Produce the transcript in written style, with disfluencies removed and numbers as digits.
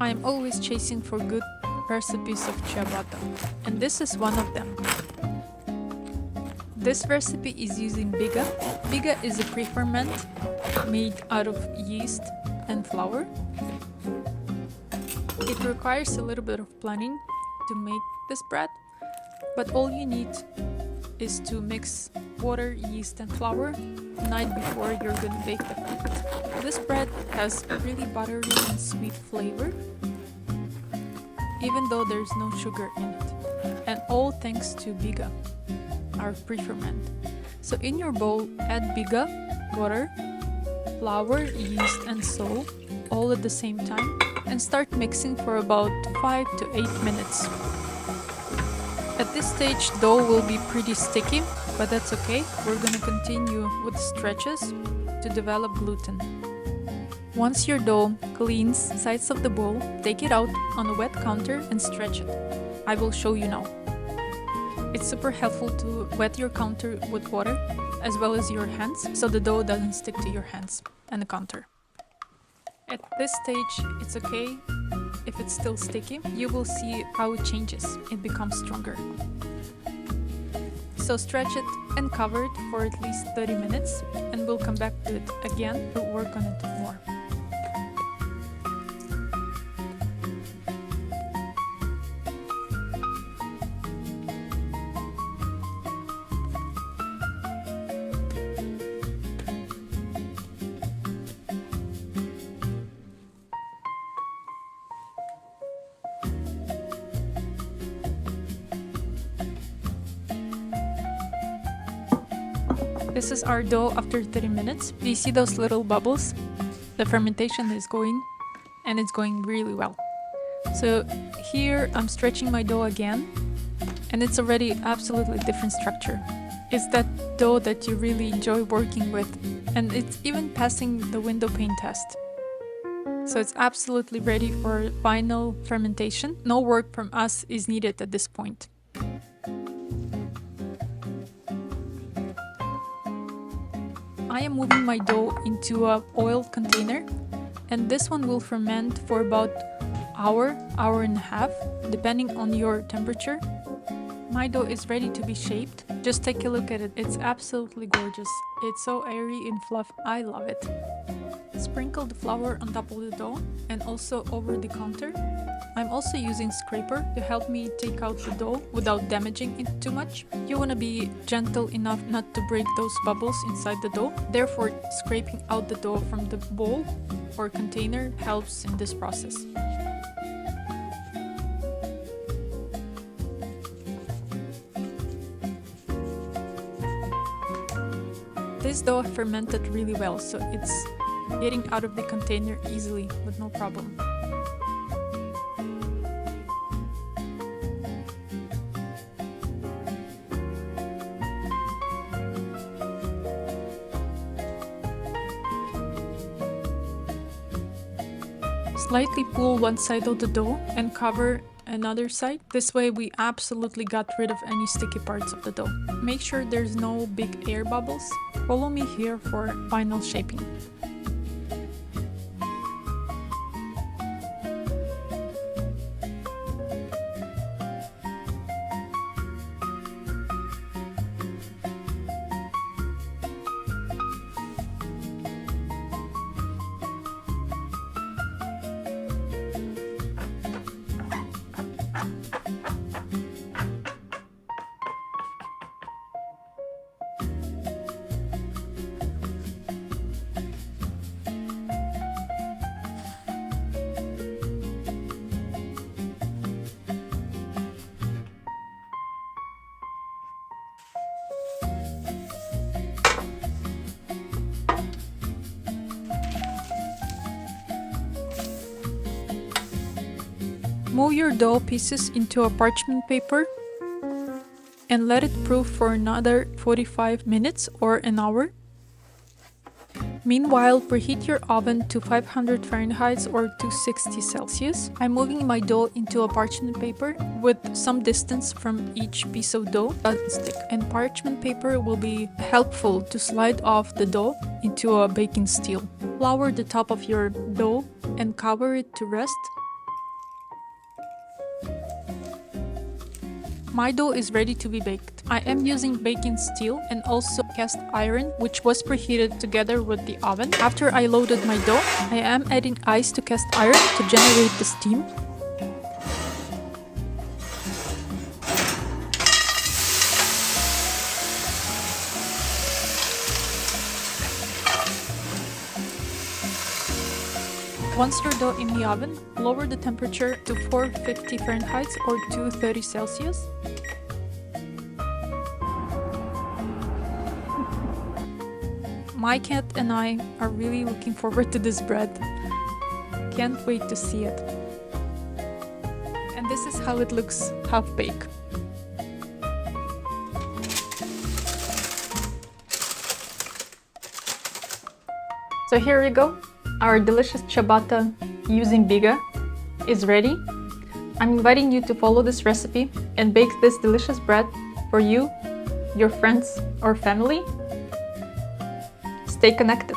I am always chasing for good recipes of ciabatta, and this is one of them. This recipe is using biga. Biga is a pre-ferment made out of yeast and flour. It requires a little bit of planning to make this bread, but all you need is to mix water, yeast and flour the night before you're gonna bake the bread. This bread has a really buttery and sweet flavor, even though there's no sugar in it, and all thanks to biga, our pre-ferment. So in your bowl, add biga, water, flour, yeast and salt all at the same time, and start mixing for about 5 to 8 minutes. At this stage, dough will be pretty sticky, but that's okay. We're gonna continue with stretches to develop gluten. Once your dough cleans sides of the bowl, take it out on a wet counter and stretch it. I will show you now. It's super helpful to wet your counter with water as well as your hands, so the dough doesn't stick to your hands and the counter. At this stage, it's okay if it's still sticky. You will see how it changes. It becomes stronger. So stretch it and cover it for at least 30 minutes, and we'll come back to it again to work on it more. This is our dough after 30 minutes. Do you see those little bubbles? The fermentation is going, and it's going really well. So here I'm stretching my dough again, and it's already absolutely different structure. It's that dough that you really enjoy working with, and it's even passing the window pane test. So it's absolutely ready for final fermentation. No work from us is needed at this point. I am moving my dough into an oiled container, and this one will ferment for about hour and a half, depending on your temperature. My dough is ready to be shaped. Just take a look at it. It's absolutely gorgeous. It's so airy and fluff. I love it. Sprinkle the flour on top of the dough and also over the counter. I'm also using scraper to help me take out the dough without damaging it too much. You want to be gentle enough not to break those bubbles inside the dough. Therefore, scraping out the dough from the bowl or container helps in this process. This dough fermented really well, so it's getting out of the container easily with no problem. Slightly pull one side of the dough and cover another side. This way we absolutely got rid of any sticky parts of the dough. Make sure there's no big air bubbles. Follow me here for final shaping. Move your dough pieces into a parchment paper and let it proof for another 45 minutes or an hour. Meanwhile, preheat your oven to 500 Fahrenheit or 260 Celsius. I'm moving my dough into a parchment paper with some distance from each piece of dough doesn't stick, and parchment paper will be helpful to slide off the dough into a baking steel. Flour the top of your dough and cover it to rest My dough is ready to be baked. I am using baking steel and also cast iron, which was preheated together with the oven. After I loaded my dough, I am adding ice to cast iron to generate the steam. Once your dough in the oven, lower the temperature to 450 Fahrenheit or 230 Celsius. My cat and I are really looking forward to this bread. Can't wait to see it. And this is how it looks half-baked. So here we go. Our delicious ciabatta using Biga is ready. I'm inviting you to follow this recipe and bake this delicious bread for you, your friends or family. Stay connected.